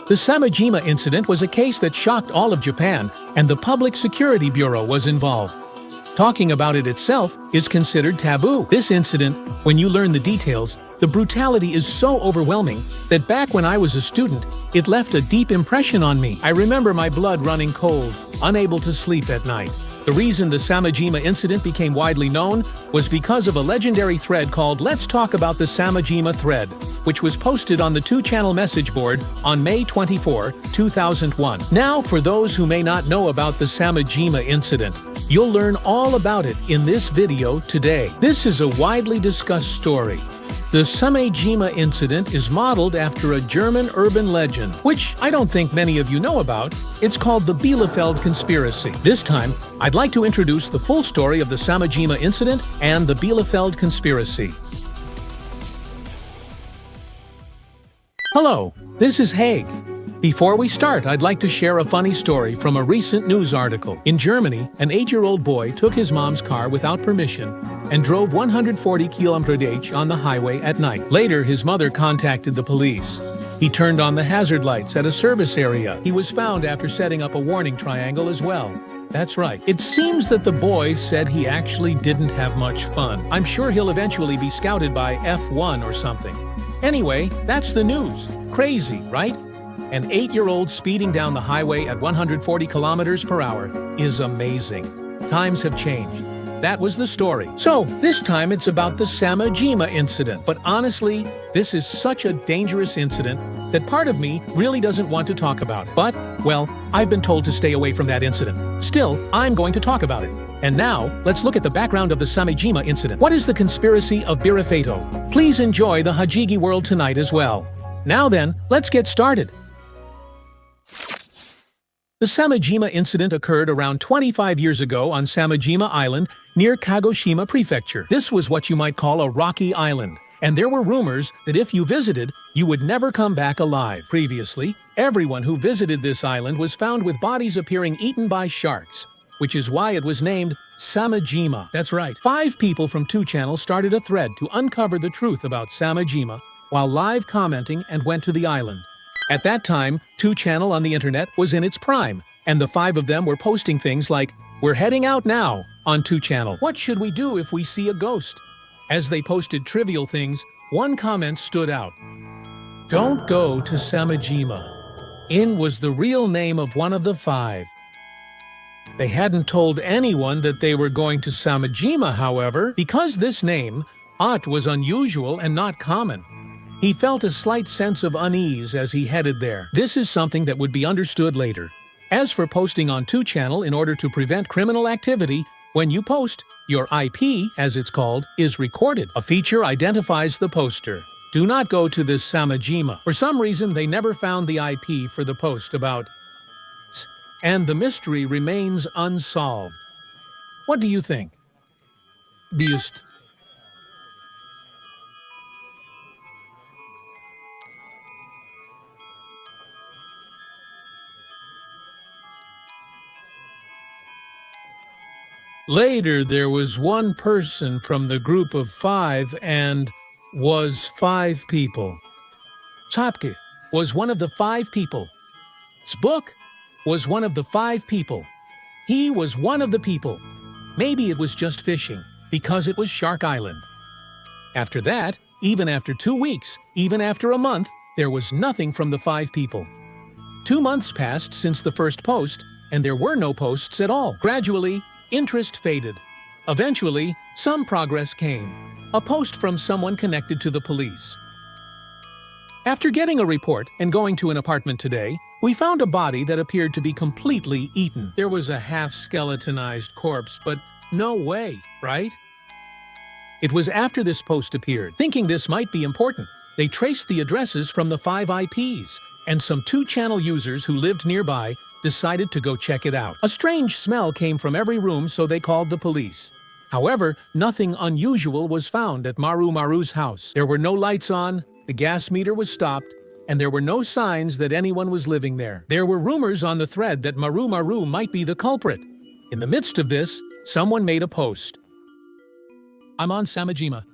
The Samejima incident was a case that shocked all of Japan, and the Public Security Bureau was involved. Talking about it itself is considered taboo. This incident, when you learn the details, the brutality is so overwhelming that back when I was a student, it left a deep impression on me. I remember my blood running cold, unable to sleep at night. The reason the Samejima incident became widely known was because of a legendary thread called Let's Talk About the Samejima thread, which was posted on the 2channel message board on May 24, 2001. Now, for those who may not know about the Samejima incident, you'll learn all about it in this video today. This is a widely discussed story. The Samejima incident is modeled after a German urban legend, which I don't think many of you know about. It's called the Bielefeld conspiracy. This time, I'd like to introduce the full story of the Samejima incident and the Bielefeld conspiracy. Hello, this is Haig. Before we start, I'd like to share a funny story from a recent news article. In Germany, an 8-year-old boy took his mom's car without permission and drove 140 km/h on the highway at night. Later, his mother contacted the police. He turned on the hazard lights at a service area. He was found after setting up a warning triangle as well. That's right. It seems that the boy said he actually didn't have much fun. I'm sure he'll eventually be scouted by F1 or something. Anyway, that's the news. Crazy, right? An 8-year-old speeding down the highway at 140 km/h is amazing. Times have changed. That was the story. So, this time it's about the Samejima incident. But honestly, this is such a dangerous incident that part of me really doesn't want to talk about it. But, well, I've been told to stay away from that incident. Still, I'm going to talk about it. And now, let's look at the background of the Samejima incident. What is the conspiracy of Bielefeld? Please enjoy the Hajigi world tonight as well. Now then, let's get started. The Samejima incident occurred around 25 years ago on Samejima Island near Kagoshima Prefecture. This was what you might call a rocky island, and there were rumors that if you visited, you would never come back alive. Previously, everyone who visited this island was found with bodies appearing eaten by sharks, which is why it was named Samejima. That's right, 5 people from 2channel's started a thread to uncover the truth about Samejima while live commenting and went to the island. At that time, 2channel on the internet was in its prime, and the 5 of them were posting things like, "We're heading out now," on 2channel. "What should we do if we see a ghost?" As they posted trivial things, one comment stood out. "Don't go to Samejima." In was the real name of one of the 5. They hadn't told anyone that they were going to Samejima, however, because this name, Ot, was unusual and not common. He felt a slight sense of unease as he headed there. This is something that would be understood later. As for posting on 2channel in order to prevent criminal activity, when you post, your IP, as it's called, is recorded. A feature identifies the poster. Do not go to this Samejima. For some reason, they never found the IP for the post about and the mystery remains unsolved. What do you think? Beast. Later, there was one person from the group of 5 and was 5 people. Chapke was one of the 5 people. Zbuk was one of the 5 people. He was one of the people. Maybe it was just fishing, because it was Shark Island. After that, even after 2 weeks, even after a month, there was nothing from the 5 people. 2 months passed since the first post, and there were no posts at all. Gradually, interest faded. Eventually, some progress came. A post from someone connected to the police. After getting a report and going to an apartment today, we found a body that appeared to be completely eaten. There was a half-skeletonized corpse, but no way, right? It was after this post appeared. Thinking this might be important, they traced the addresses from the 5 IPs, and some 2channel users who lived nearby decided to go check it out. A strange smell came from every room, so they called the police. However, nothing unusual was found at Maru's house. There were no lights on, the gas meter was stopped, and there were no signs that anyone was living there. There were rumors on the thread that Maru might be the culprit. In the midst of this, someone made a post. I'm on Samejima.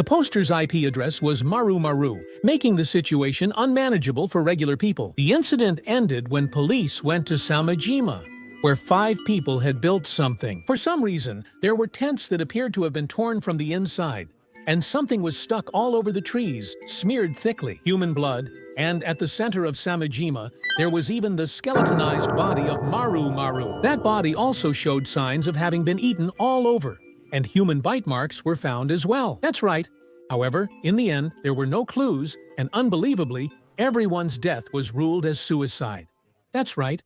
The poster's IP address was Maru, making the situation unmanageable for regular people. The incident ended when police went to Samejima, where 5 people had built something. For some reason, there were tents that appeared to have been torn from the inside, and something was stuck all over the trees, smeared thickly. Human blood, and at the center of Samejima, there was even the skeletonized body of Maru. That body also showed signs of having been eaten all over, and human bite marks were found as well. That's right. However, in the end, there were no clues, and unbelievably, everyone's death was ruled as suicide. That's right.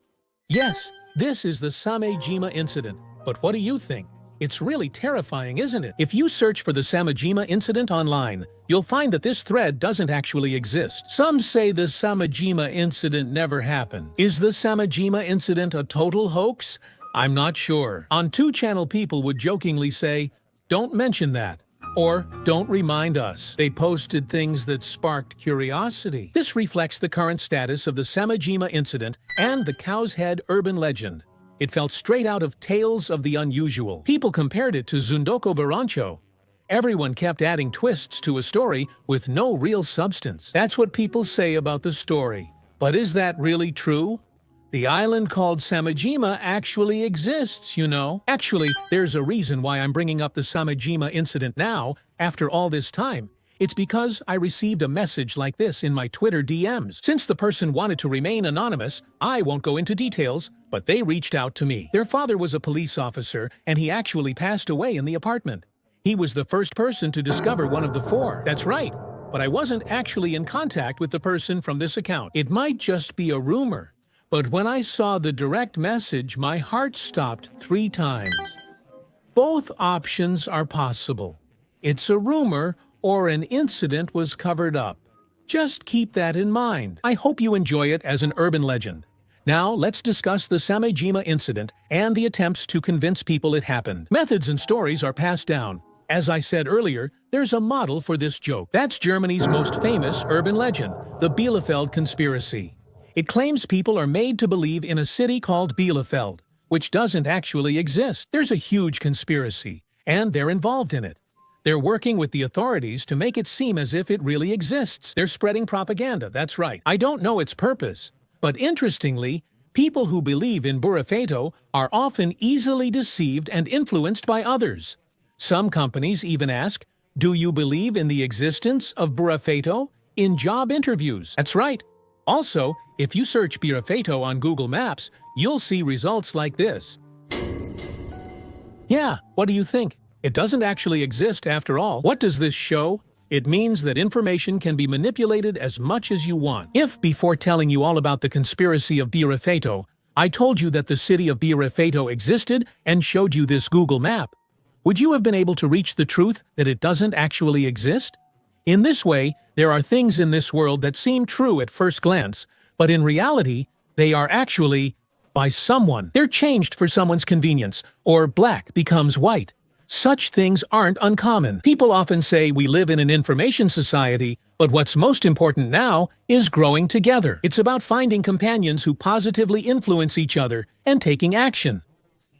Yes, this is the Samejima incident. But what do you think? It's really terrifying, isn't it? If you search for the Samejima incident online, you'll find that this thread doesn't actually exist. Some say the Samejima incident never happened. Is the Samejima incident a total hoax? I'm not sure. On 2channel, people would jokingly say, "Don't mention that," or "Don't remind us." They posted things that sparked curiosity. This reflects the current status of the Samejima incident and the Cow's Head urban legend. It felt straight out of Tales of the Unusual. People compared it to Zundoko Barancho. Everyone kept adding twists to a story with no real substance. That's what people say about the story. But is that really true? The island called Samejima actually exists, you know. Actually, there's a reason why I'm bringing up the Samejima incident now, after all this time. It's because I received a message like this in my Twitter DMs. Since the person wanted to remain anonymous, I won't go into details, but they reached out to me. Their father was a police officer, and he actually passed away in the apartment. He was the first person to discover one of the 4. That's right, but I wasn't actually in contact with the person from this account. It might just be a rumor, but when I saw the direct message, my heart stopped 3 times. Both options are possible. It's a rumor, or an incident was covered up. Just keep that in mind. I hope you enjoy it as an urban legend. Now, let's discuss the Samejima incident and the attempts to convince people it happened. Methods and stories are passed down. As I said earlier, there's a model for this joke. That's Germany's most famous urban legend, the Bielefeld conspiracy. It claims people are made to believe in a city called Bielefeld, which doesn't actually exist. There's a huge conspiracy, and they're involved in it. They're working with the authorities to make it seem as if it really exists. They're spreading propaganda, that's right. I don't know its purpose, but interestingly, people who believe in Bielefeld are often easily deceived and influenced by others. Some companies even ask, "Do you believe in the existence of Bielefeld?" in job interviews. That's right. Also, if you search Bielefeld on Google Maps, you'll see results like this. Yeah, what do you think? It doesn't actually exist after all. What does this show? It means that information can be manipulated as much as you want. If, before telling you all about the conspiracy of Bielefeld, I told you that the city of Bielefeld existed and showed you this Google map, would you have been able to reach the truth that it doesn't actually exist? In this way, there are things in this world that seem true at first glance, but in reality, they are actually by someone. They're changed for someone's convenience, or black becomes white. Such things aren't uncommon. People often say we live in an information society, but what's most important now is growing together. It's about finding companions who positively influence each other and taking action.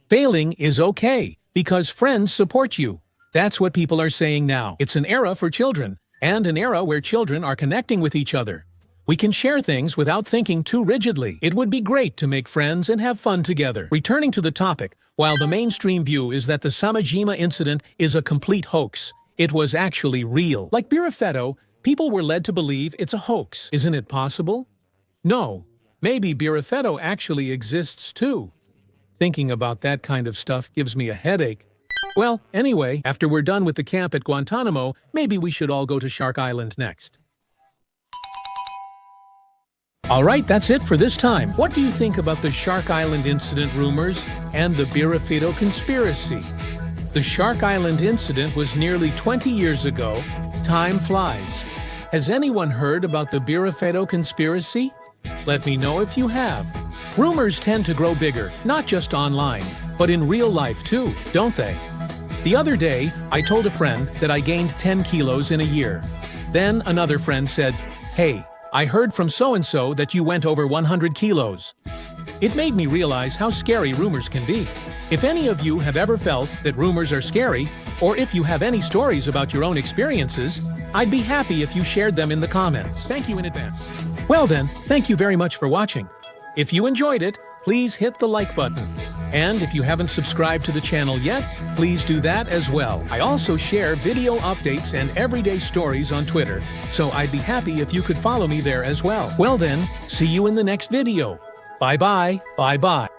Failing is okay, because friends support you. That's what people are saying now. It's an era for children, and an era where children are connecting with each other. We can share things without thinking too rigidly. It would be great to make friends and have fun together. Returning to the topic, while the mainstream view is that the Samejima incident is a complete hoax, it was actually real. Like Bielefeld, people were led to believe it's a hoax. Isn't it possible? No. Maybe Bielefeld actually exists too. Thinking about that kind of stuff gives me a headache. Well, anyway, after we're done with the camp at Guantanamo, maybe we should all go to Shark Island next. Alright, that's it for this time. What do you think about the Shark Island incident rumors and the Bielefeld conspiracy? The Shark Island incident was nearly 20 years ago. Time flies. Has anyone heard about the Bielefeld conspiracy? Let me know if you have. Rumors tend to grow bigger, not just online, but in real life too, don't they? The other day, I told a friend that I gained 10 kilos in a year. Then another friend said, "Hey, I heard from so-and-so that you went over 100 kilos. It made me realize how scary rumors can be. If any of you have ever felt that rumors are scary, Or if you have any stories about your own experiences, I'd be happy if you shared them in the comments. Thank you in advance. Well then, thank you very much for watching. If you enjoyed it, please hit the like button. And if you haven't subscribed to the channel yet, please do that as well. I also share video updates and everyday stories on Twitter, so I'd be happy if you could follow me there as well. Well then, see you in the next video. Bye-bye. Bye-bye.